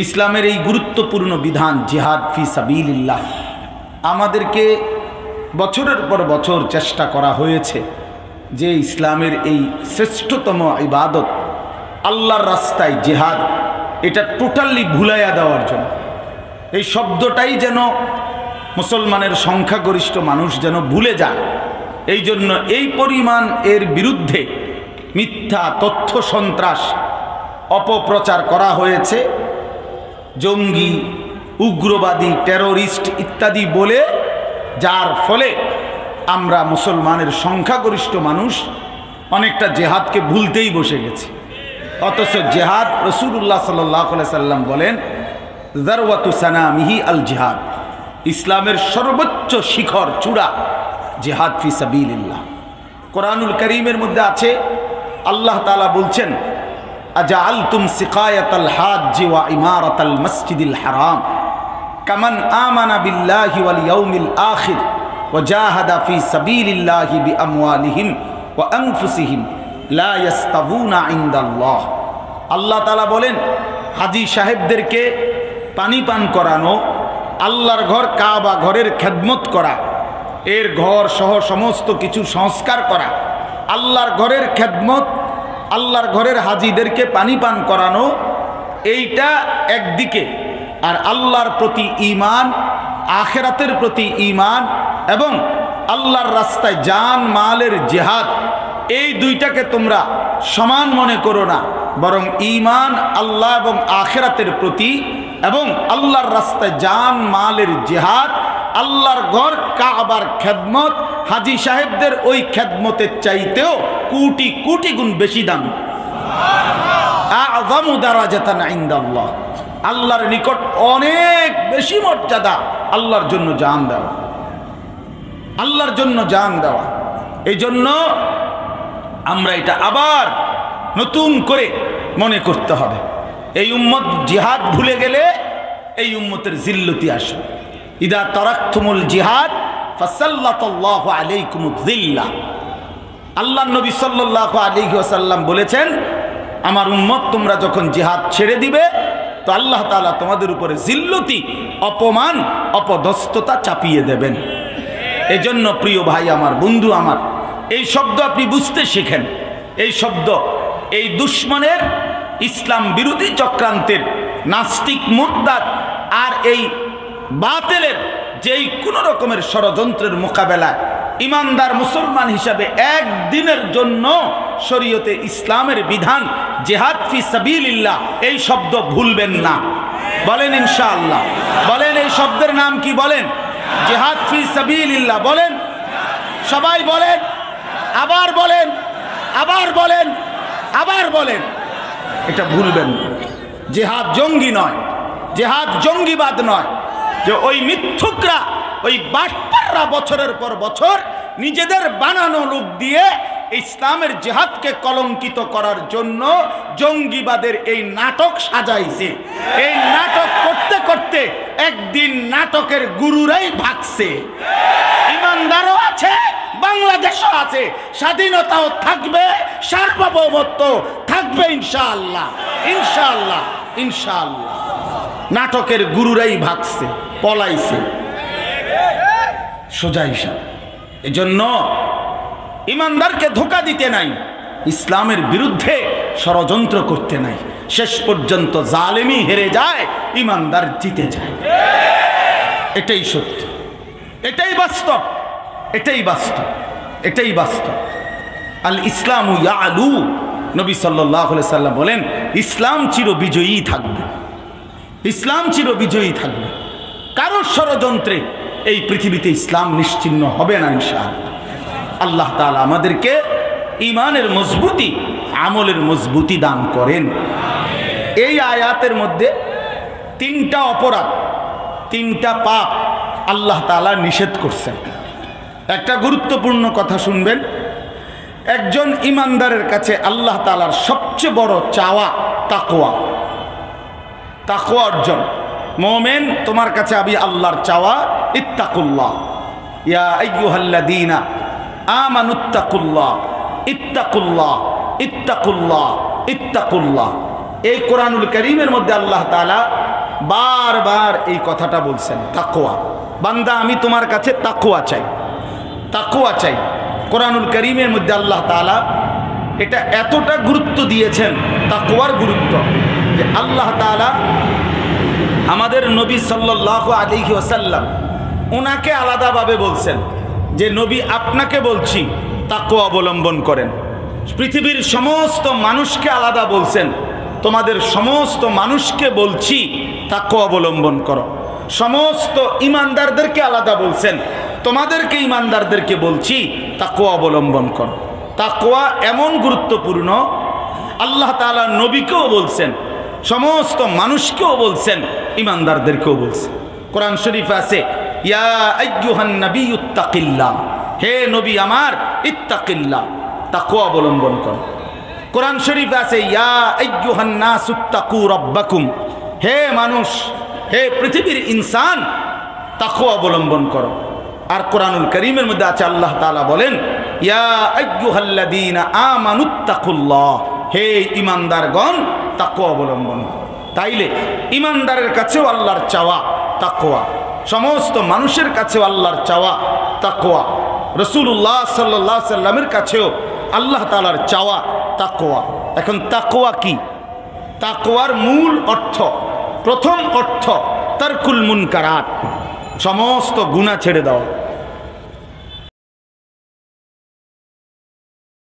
ইসলামের এই গুরুত্বপূর্ণ বিধান জিহাদ ফি সাবিলিল্লাহ আমাদেরকে বছরের পর বছর চেষ্টা করা হয়েছে যে ইসলামের এই শ্রেষ্ঠতম ইবাদত আল্লাহর রাস্তায় জিহাদ এটা টোটালি ভুলাইয়া দেওয়ার জন্য। এই শব্দটাই যেন মুসলমানের সংখ্যাগরিষ্ঠ মানুষ যেন ভুলে যায়, এই জন্য এই পরিমাণ এর বিরুদ্ধে মিথ্যা তথ্য সন্ত্রাস অপপ্রচার করা হয়েছে, জঙ্গি উগ্রবাদী টেরোরিস্ট ইত্যাদি বলে, যার ফলে আমরা মুসলমানের সংখ্যাগরিষ্ঠ মানুষ অনেকটা জেহাদকে ভুলতেই বসে গেছি। অথচ জেহাদ রাসূলুল্লাহ সাল্লাল্লাহু আলাইহি সাল্লাম বলেন যারওয়াতু সানামিহি আল জিহাদ, ইসলামের সর্বোচ্চ শিখর চূড়া জিহাদ ফি সাবিলিল্লাহ। কোরআনুল কারীমের মধ্যে আছে আল্লাহ তাআলা বলছেন আজআলতুম সিকায়াতাল হাজ্জি ওয়া ইমারাতাল মসজিদিল হারাম কামান আমানা বিল্লাহি ওয়াল ইয়াউমিল আখির ওয়া জাহাদা ফি সাবিলিল্লাহি বিআমওয়ালিহিম ওয়া আনফুসিহিম লা ইয়াস্তাবুনা ইনদাল্লাহ। আল্লাহ তাআলা বলেন হাজী সাহেবদেরকে পানি পান করানো, আল্লাহর ঘর কাবা ঘরের খেদমত করা, এর ঘর সহ সমস্ত কিছু সংস্কার করা, আল্লাহর ঘরের খেদমত, আল্লাহর ঘরের হাজীদেরকে পানি পান করানো, এইটা একদিকে, আর আল্লাহর প্রতি ঈমান, আখিরাতের প্রতি ঈমান এবং আল্লাহর রাস্তায় জান মালের জিহাদ, এই দুইটাকে তোমরা সমান মনে করো না, বরং ঈমান আল্লাহ এবং আখিরাতের প্রতি এবং আল্লাহর রাস্তায় জান মালের জিহাদ, আল্লাহর ঘর কাবার খেদমত হাজী সাহেবদের ওই খেদমতের চাইতেও কোটি কোটি গুণ বেশি দামি, আযমু দারাজাতান ইনদাল্লাহ, আল্লাহর নিকট অনেক বেশি মর্যাদা আল্লাহর জন্য জান দেওয়া, আল্লাহর জন্য জান দেওয়া। এই জন্য আমরা এটা আবার নতুন করে মনে করতে হবে। এই উম্মত জিহাদ ভুলে গেলে এই উম্মতের জিল্লতি আসবে। ইদা তারাকতুমুল জিহাদ ফাসাল্লাতাল্লাহু আলাইকুমুয যিল্লাহ। আল্লাহর নবী সাল্লাল্লাহু আলাইহি ওয়াসাল্লাম বলেছেন আমার উম্মত তোমরা যখন জিহাদ ছেড়ে দিবে তো আল্লাহ তাআলা তোমাদের উপরে জিল্লতি, অপমান, অপদস্থতা চাপিয়ে দেবেন। এজন্য প্রিয় ভাই আমার, বন্ধু আমার, এই শব্দ আপনি বুঝতে শিখেন। এই শব্দ এই দুশ্মনের, ইসলাম বিরোধী চক্রান্তের, নাস্তিক মুরতাদ আর এই বাতিলের যেই কোনো রকমের ষড়যন্ত্রের মোকাবেলায় ইমানদার মুসলমান হিসাবে একদিনের জন্য শরীয়তে ইসলামের বিধান জিহাদ ফি সাবিলিল্লাহ এই শব্দ ভুলবেন না। বলেন ইনশাআল্লাহ। বলেন এই শব্দের নাম কি? বলেন জিহাদ ফি সাবিলিল্লাহ। বলেন সবাই, বলেন, আবার বলেন, আবার বলেন, আবার বলেন। এটা ভুলবেন না। জিহাদ জঙ্গি নয়, জিহাদ জঙ্গিবাদ নয়, যে ওই মিথ্যুকরা, ওই বাটপাররা বছরের পর বছর নিজেদের বানানো লোক দিয়ে ইসলামের জিহাদকে কলঙ্কিত করার জন্য জঙ্গিবাদের এই নাটক সাজাইছে। এই নাটক করতে করতে একদিন নাটকের গুরুরাই ভাগছে। ইমানদারও আছে, বাংলাদেশও আছে, স্বাধীনতাও থাকবে, সার্বভৌমত্ব থাকবে ইনশাআল্লাহ, ইনশাআল্লাহ, ইনশাআল্লাহ। নাটকের গুরুরাই ভাগছে, পলাইছে, সোজা হিসাব। এজন্য ইমানদারকে ধোঁকা দিতে নাই, ইসলামের বিরুদ্ধে ষড়যন্ত্র করতে নাই। শেষ পর্যন্ত জালেমি হেরে যায়, ইমানদার জিতে যায়। এটাই সত্য, এটাই বাস্তব, এটাই বাস্তব, এটাই বাস্তব। আল ইসলামু ইয়ালু, নবী সাল্লাল্লাহু আলাইহি সাল্লাম বলেন ইসলাম চির বিজয়ী থাকবে, ইসলাম চির বিজয়ী থাকবে। কারোর ষড়যন্ত্রে এই পৃথিবীতে ইসলাম নিশ্চিহ্ন হবে না ইনশাআল্লাহ। আল্লাহ তাআলা আমাদেরকে ঈমানের মজবুতি, আমলের মজবুতি দান করেন। এই আয়াতের মধ্যে তিনটা অপরাধ, তিনটা পাপ আল্লাহ তাআলা নিষেধ করছেন। একটা গুরুত্বপূর্ণ কথা শুনবেন। একজন ঈমানদারের কাছে আল্লাহ তাআলার সবচেয়ে বড় চাওয়া তাকওয়া, তাকওয়া অর্জন। মুমিন, তোমার কাছে আমি আল্লাহর চাওয়া ইত্তাকুল্লাহ, ইয়া আইয়ুহাল্লাযীনা আমানুত্তাকুল্লাহ, ইত্তাকুল্লাহ, ইত্তাকুল্লাহ, ইত্তাকুল্লাহ। এই কোরআনুল কারীমের মধ্যে আল্লাহ তাআলা বারবার এই কথাটা বলছেন, তাকওয়া। বান্দা আমি তোমার কাছে তাকওয়া চাই, তাকওয়া চাই। কোরআনুল কারীমের মধ্যে আল্লাহ তাআলা এটা এতটা গুরুত্ব দিয়েছেন, তাকওয়ার গুরুত্ব, যে আল্লাহ তাআলা আমাদের নবী সাল্লাল্লাহু আলাইহি ওয়াসাল্লাম ওনাকে আলাদাভাবে বলছেন যে নবী আপনাকে বলছি তাকওয়া অবলম্বন করেন। পৃথিবীর সমস্ত মানুষকে আলাদা বলছেন, তোমাদের সমস্ত মানুষকে বলছি তাকওয়া অবলম্বন করো। সমস্ত ইমানদারদেরকে আলাদা বলছেন, তোমাদেরকে ইমানদারদেরকে বলছি তাকওয়া অবলম্বন করো। তাকওয়া এমন গুরুত্বপূর্ণ, আল্লাহ তাআলা নবীকেও বলছেন, সমস্ত মানুষকেও বলছেন, ইমানদারদেরকেও বলছেন। কোরআন শরীফে আছে ইয়া আইয়ুহান নাবিয়্যুত্তাকিল্লাহ, হে নবী আমার ইত্তাকিল্লাহ, তাকওয়া অবলম্বন করো। কোরআন শরীফে আছে ইয়া আইয়ুহান নাসুত্তাকু রাব্বাকুম, হে মানুষ, হে পৃথিবীর ইনসান, তাকওয়া অবলম্বন করো। আর কোরআনুল কারীমের মধ্যে আছে আল্লাহ তাআলা বলেন ইয়া আইয়ুহাল্লাযীনা আমানুত্তাকুল্লাহ, হে ঈমানদারগণ তাকওয়া অবলম্বন করো। তাইলে ঈমানদারের কাছেও আল্লাহর চাওয়া তাকওয়া, সমস্ত মানুষের কাছেও আল্লাহর চাওয়া তাকওয়া, রাসূলুল্লাহ সাল্লাল্লাহু আলাইহি সাল্লামের কাছেও আল্লাহ তাআলার চাওয়া তাকওয়া। এখন তাকওয়া কি? তাকওয়ার মূল অর্থ, প্রথম অর্থ তারকুল মুনকারাত, সমস্ত গুনাহ ছেড়ে দেওয়া।